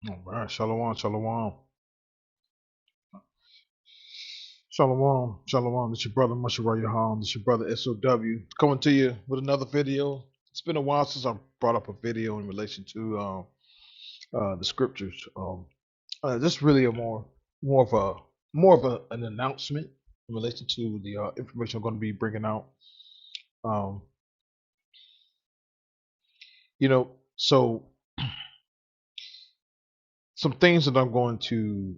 All right, shalom, shalom, shalom, shalom. This your brother YHWH. This your brother SOW coming to you with another video. It's been a while since I brought up a video in relation to the scriptures. This really a more of a an announcement in relation to the information I'm going to be bringing out. Um, so some things that I'm going to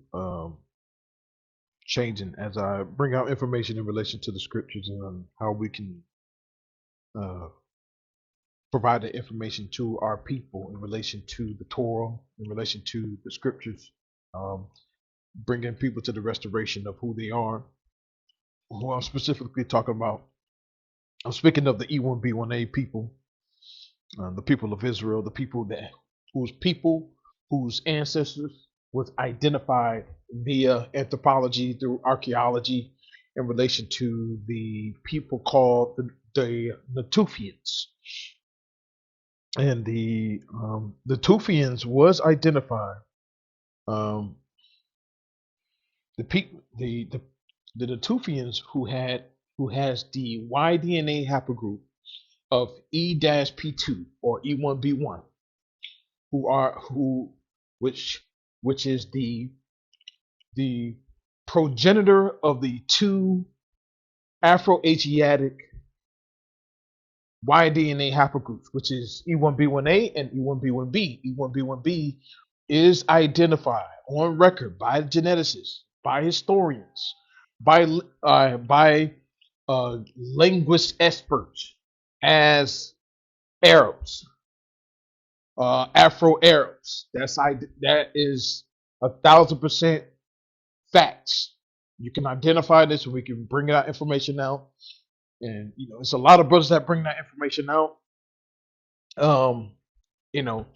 changing as I bring out information in relation to the scriptures and how we can uh, provide the information to our people in relation to the Torah, in relation to the scriptures, um, bringing people to the restoration of who they are. Who I'm specifically talking about, I'm speaking of the E1B1A people, the people of Israel, the people whose ancestors was identified via anthropology through archaeology in relation to the people called the Natufians. And the Tufians was identified. Um, the people the Natufians who has the Y-DNA haplogroup of E-P2 or E1B1, who which is the progenitor of the two Afro-Asiatic Y-DNA haplogroups, which is E1B1A and E1B1B. E1B1B is identified on record by geneticists, by historians, by linguist experts as Arabs, Afro Arabs. That is 1,000% facts. You can identify this, and we can bring that information out. And it's a lot of brothers that bring that information out.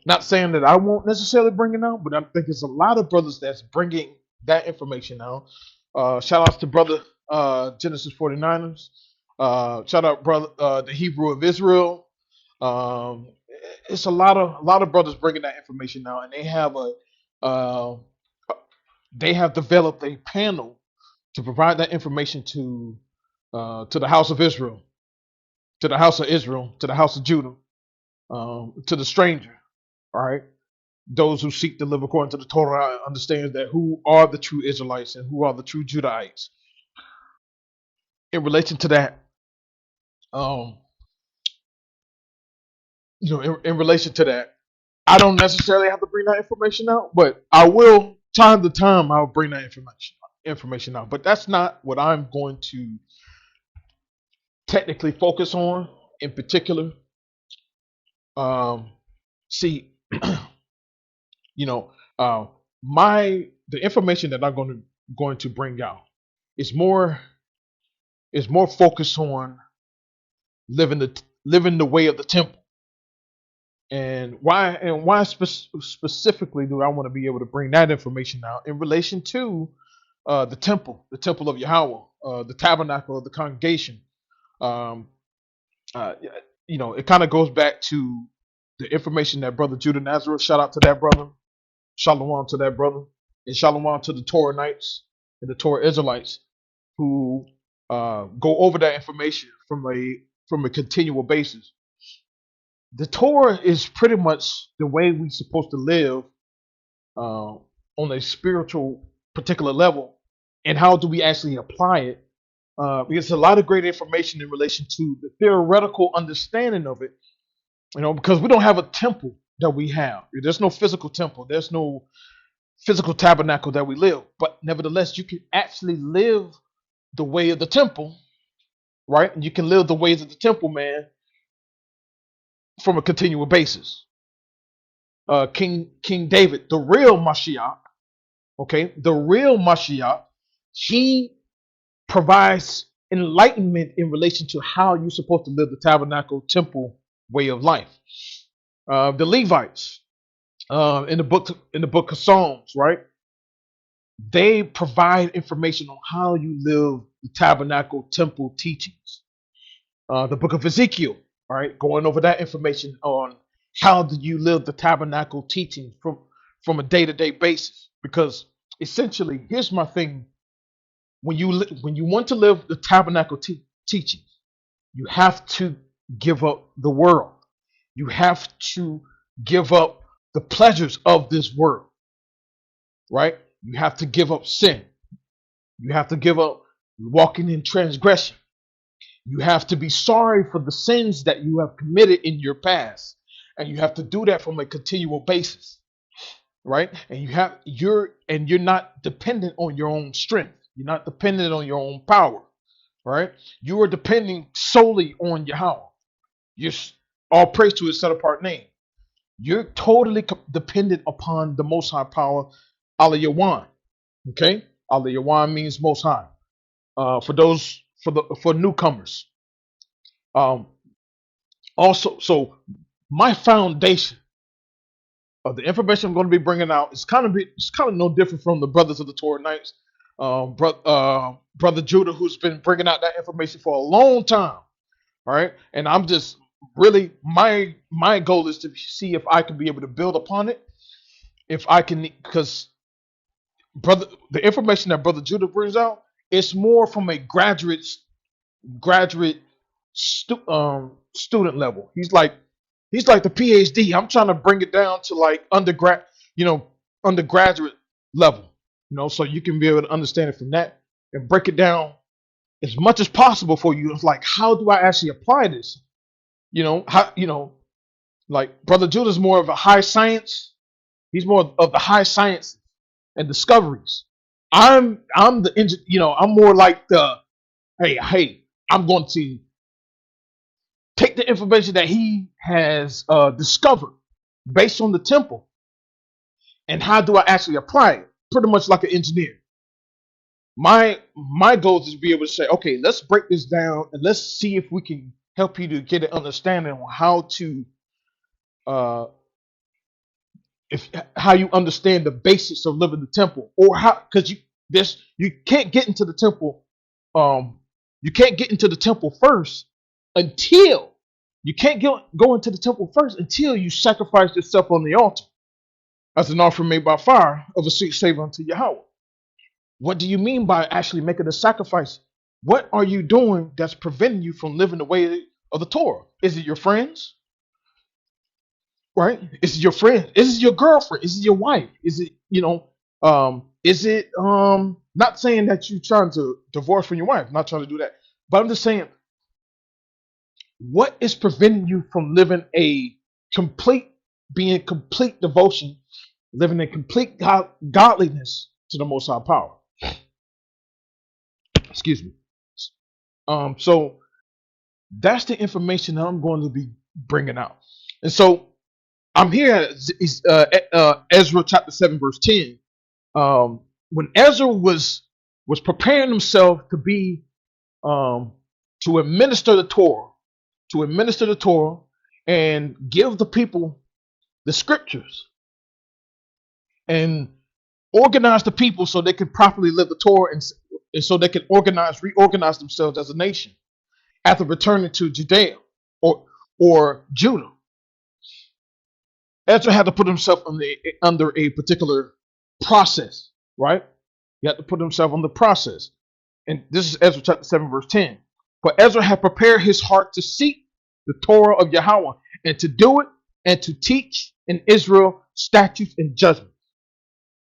Not saying that I won't necessarily bring it out, but I think it's a lot of brothers that's bringing that information out. Shout outs to brother Genesis 49ers. Shout out brother the Hebrew of Israel. Um, it's a lot of brothers bringing that information out, and uh, they have developed a panel to provide that information to the house of Israel, to the house of Israel, to the house of Judah, to the stranger. All right, those who seek to live according to the Torah understand that who are the true Israelites and who are the true Judahites. In relation to that, um, in relation to that, I don't necessarily have to bring that information out, but I will time to time I'll bring that information out. But that's not what I'm going to technically focus on in particular. Um, see, you know, the information that I'm going to bring out is more focused on living the way of the temple. And why specifically do I want to be able to bring that information out in relation to the temple of Yahweh, the tabernacle of the congregation? Um, uh, it kind of goes back to the information that brother Judah Nazareth. Shout out to that brother. Shalom to that brother, and shalom to the Torah Knights and the Torah Israelites who go over that information from a continual basis. The Torah is pretty much the way we're supposed to live on a spiritual particular level, and how do we actually apply it? Because a lot of great information in relation to the theoretical understanding of it, because we don't have a temple that we have. There's no physical temple. There's no physical tabernacle that we live. But nevertheless, you can actually live the way of the temple, right? And you can live the ways of the temple, man, from a continual basis. King David, the real Mashiach, okay, the real Mashiach, he provides enlightenment in relation to how you're supposed to live the tabernacle temple way of life. The Levites, in the book of Psalms, right? They provide information on how you live the tabernacle temple teachings. The book of Ezekiel, all right, going over that information on how do you live the tabernacle teaching from a day-to-day basis. Because essentially, here's my thing: when you want to live the tabernacle teaching, you have to give up the world. You have to give up the pleasures of this world, right? You have to give up sin. You have to give up walking in transgression. You have to be sorry for the sins that you have committed in your past. And you have to do that from a continual basis, right? And you're not dependent on your own strength. You're not dependent on your own power, right? You are depending solely on Yahweh. You're all praise to his set apart name. You're totally dependent upon the Most High power, Allah Yawan. Okay, Allah Yawan means Most High. For newcomers. Also, so my foundation of the information I'm going to be bringing out is kind of no different from the brothers of the Torah Nights, brother Judah, who's been bringing out that information for a long time. All right, and I'm just really my goal is to see if I can be able to build upon it, if I can, because the information that brother Judah brings out, it's more from a graduate student level. He's like the PhD. I'm trying to bring it down to like undergraduate level, so you can be able to understand it from that and break it down as much as possible for you. It's like, how do I actually apply this? Like brother Judah's more of a high science. He's more of the high science and discoveries. I'm the engineer. I'm more like the hey. I'm going to take the information that he has discovered based on the temple, and how do I actually apply it? Pretty much like an engineer. My goal is to be able to say, okay, let's break this down and let's see if we can help you to get an understanding on how to how you understand the basics of living the temple, or how, because you can't get into the temple first until you can't go into the temple first until you sacrifice yourself on the altar as an offering made by fire of a sweet savor unto Yahweh. What do you mean by actually making a sacrifice? What are you doing that's preventing you from living the way of the Torah? Is it your friends? Right? Is it your friend? Is it your girlfriend? Is it your wife? Is it, not saying that you're trying to divorce from your wife, not trying to do that. But I'm just saying, what is preventing you from living being complete devotion, living in complete godliness to the Most High power? Excuse me. So that's the information that I'm going to be bringing out. And so I'm here at Ezra chapter 7, verse 10. When Ezra was preparing himself to be to administer the Torah and give the people the scriptures and organize the people so they could properly live the Torah and so they could reorganize themselves as a nation after returning to Judea or Judah. Ezra had to put himself under a particular process, right? He had to put himself on the process. And this is Ezra chapter 7, verse 10. For Ezra had prepared his heart to seek the Torah of Yahweh and to do it and to teach in Israel statutes and judgments,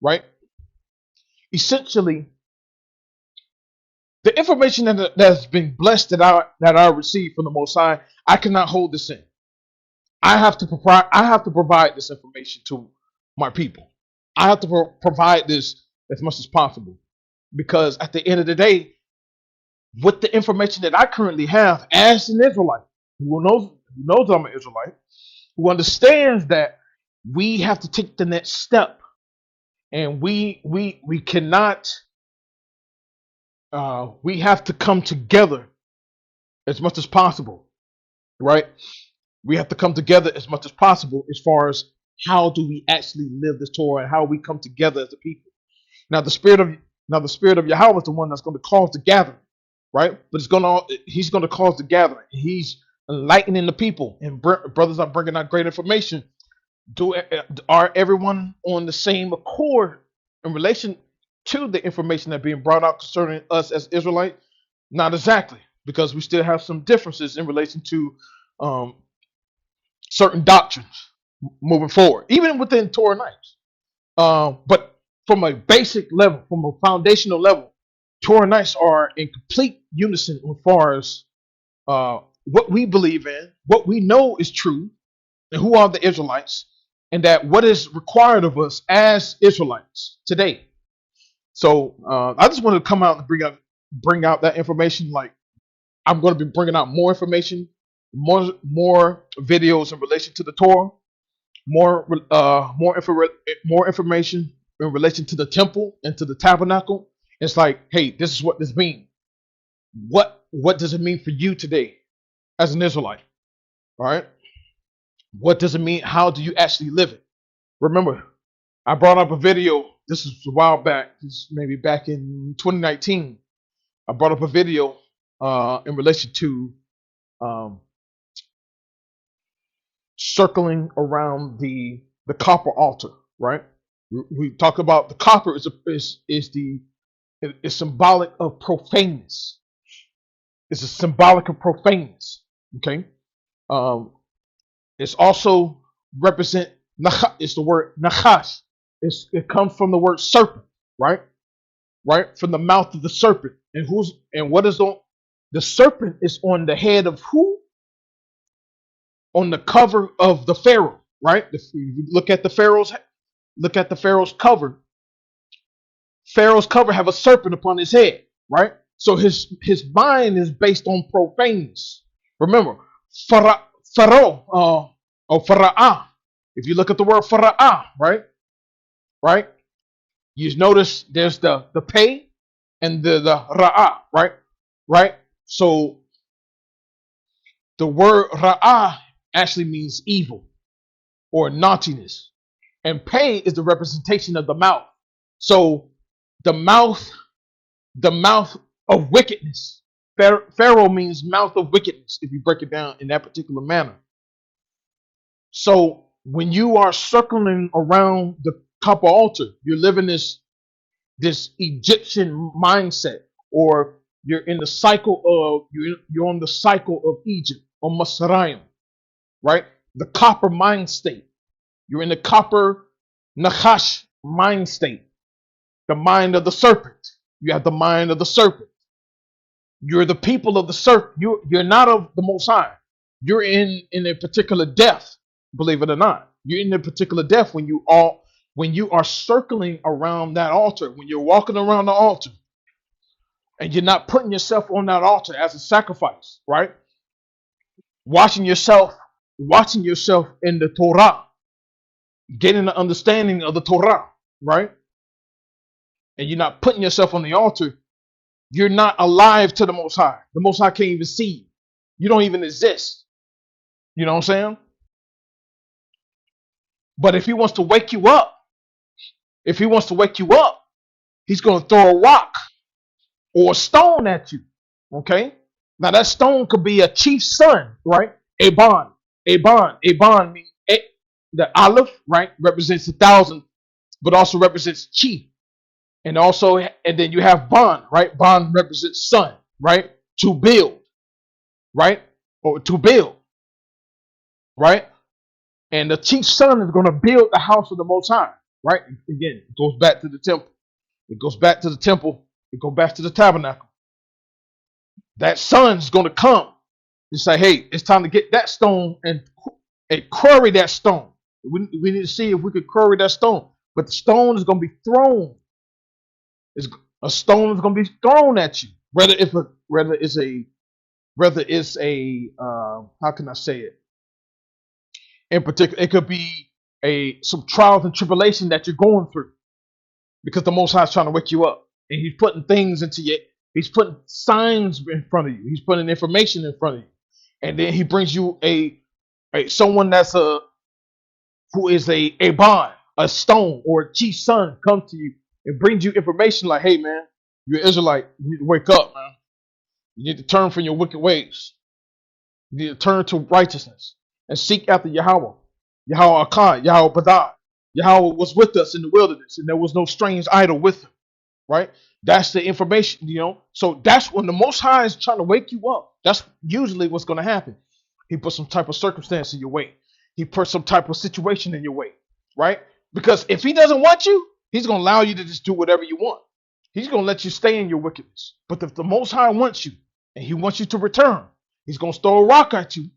right? Essentially, the information that has been blessed that I received from the Most High, I cannot hold this in. I have to provide this information to my people. I have to provide this as much as possible, because at the end of the day, with the information that I currently have as an Israelite, who knows I'm an Israelite, who understands that we have to take the next step, and we cannot. We have to come together as much as possible, right? We have to come together as much as possible as far as how do we actually live this Torah and how we come together as a people. Now the spirit of Yahweh is the one that's going to cause the gathering, right? But he's going to cause the gathering. He's enlightening the people, and brothers are bringing out great information Are everyone on the same accord in relation to the information that being brought out concerning us as Israelites? Not exactly, because we still have some differences in relation to um, certain doctrines moving forward, even within Torah nights. But from a basic level, from a foundational level, Torah nights are in complete unison as far as what we believe in, what we know is true, and who are the Israelites, and that what is required of us as Israelites today. So I just wanted to come out and bring out that information. Like, I'm going to be bringing out more information, more videos in relation to the Torah, more information in relation to the temple and to the tabernacle. It's like, hey, this is what this means. What does it mean for you today as an Israelite? All right. What does it mean? How do you actually live it? Remember, I brought up a video. This is a while back. This is maybe back in 2019. I brought up a video in relation to um, circling around the copper altar. Right? We talk about the copper is symbolic of profaneness. It's a symbolic of profaneness. Okay. Um, it's also represent. It's the word nachash. It comes from the word serpent, right? Right from the mouth of the serpent. And what is on the serpent is on the head of who? On the cover of the Pharaoh, right? If you look at the Pharaoh's cover. Pharaoh's cover have a serpent upon his head, right? So his mind is based on profaneness. Remember, Pharaoh, or Fara'ah. If you look at the word Fara'ah, right? You notice there's the pay and the ra'ah, right? So the word ra'ah actually means evil or naughtiness, and pay is the representation of the mouth. So the mouth of wickedness. Pharaoh means mouth of wickedness if you break it down in that particular manner. So when you are circling around the copper altar, you're living this Egyptian mindset, or you're in the cycle of you're on the cycle of Egypt or Masarayim, right? The copper mind state. You're in the copper Nachash mind state, the mind of the serpent. You have the mind of the serpent. You're the people of the serpent. You're not of the Most High. You're in a particular death, believe it or not. You're in a particular death when you are circling around that altar, when you're walking around the altar, and you're not putting yourself on that altar as a sacrifice, right? Watching yourself in the Torah, getting the understanding of the Torah, right? And you're not putting yourself on the altar, you're not alive to the Most High. The Most High can't even see you. You don't even exist. You know what I'm saying? But if he wants to wake you up, he's going to throw a rock or a stone at you. Okay? Now that stone could be a chief's son, right? Aban means the aleph, right? Represents 1,000, but also represents chief. And then you have Ban, right? Ban represents son, right? To build, right? Or to build, right? And the chief son is going to build the house of the Most High, right? Again, it goes back to the temple. It goes back to the temple. It goes back to the tabernacle. That son's going to come and say, hey, it's time to get that stone and quarry that stone. We need to see if we could quarry that stone. But the stone is going to be thrown. A stone is going to be thrown at you. Whether it's a how can I say it? In particular, it could be some trials and tribulation that you're going through, because the Most High is trying to wake you up, and He's putting things into you. He's putting signs in front of you. He's putting information in front of you, and then He brings you someone who is a bond, a stone, or a chief son comes to you and brings you information like, hey man, you're an Israelite. You need to wake up, man. You need to turn from your wicked ways. You need to turn to righteousness and seek after Yahweh. Yahweh Akkad, Yahweh Badad. Yahweh was with us in the wilderness, and there was no strange idol with him, right? That's the information, So that's when the Most High is trying to wake you up. That's usually what's going to happen. He put some type of circumstance in your way. He put some type of situation in your way, right? Because if he doesn't want you, he's going to allow you to just do whatever you want. He's going to let you stay in your wickedness. But if the Most High wants you and he wants you to return, he's going to throw a rock at you.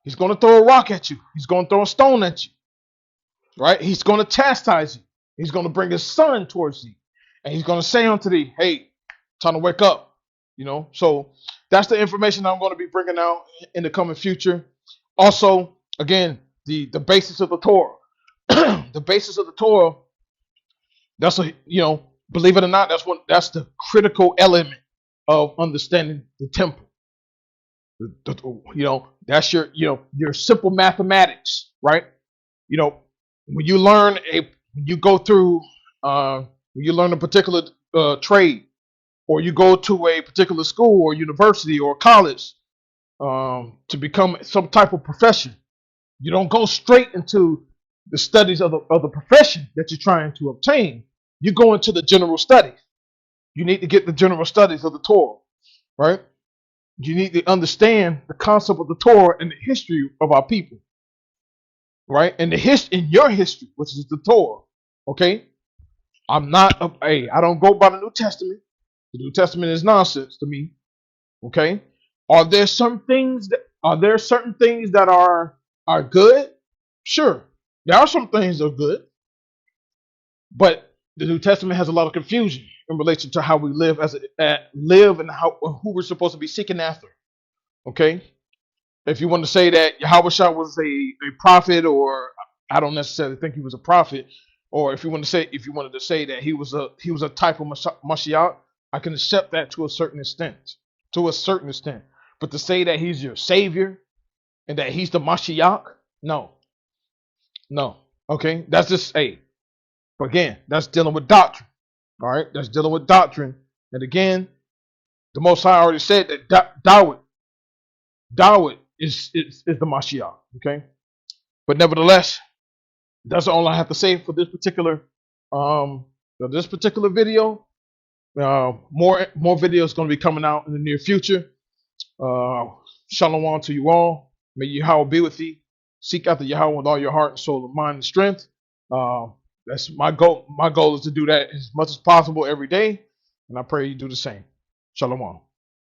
He's going to throw a rock at you. He's going to throw a stone at you, right? He's going to chastise you. He's going to bring his son towards you. And he's going to say unto thee, hey, time to wake up. So that's the information I'm going to be bringing out in the coming future. Also, again, the basis of the Torah. The basis of the Torah, that's believe it or not, that's the critical element of understanding the temple. That's your simple mathematics, right? When you learn when you learn a particular trade, or you go to a particular school or university or college to become some type of profession, you don't go straight into the studies of the profession that you're trying to obtain. You go into the general studies. You need to get the general studies of the Torah, right? You need to understand the concept of the Torah and the history of our people, right? And in your history, which is the Torah, okay? I don't go by the New Testament. The New Testament is nonsense to me, okay? Are there certain things that are good? Sure, there are some things that are good, but the New Testament has a lot of confusion in relation to how we live and who we're supposed to be seeking after. Okay, if you want to say that YHWH was a prophet, or I don't necessarily think he was a prophet, or if you wanted to say that he was a type of Mashiach, I can accept that to a certain extent. But to say that he's your savior and that he's the Mashiach, no. Okay, that's just but again, that's dealing with doctrine. All right, that's dealing with doctrine. And again, the Most High already said that Dawit is the Mashiach. Okay, but nevertheless, that's all I have to say for this particular video. More videos going to be coming out in the near future. Shalom to you all. May Yahweh be with you. Seek after Yahweh with all your heart and soul and mind and strength. That's my goal. My goal is to do that as much as possible every day, and I pray you do the same. Shalom.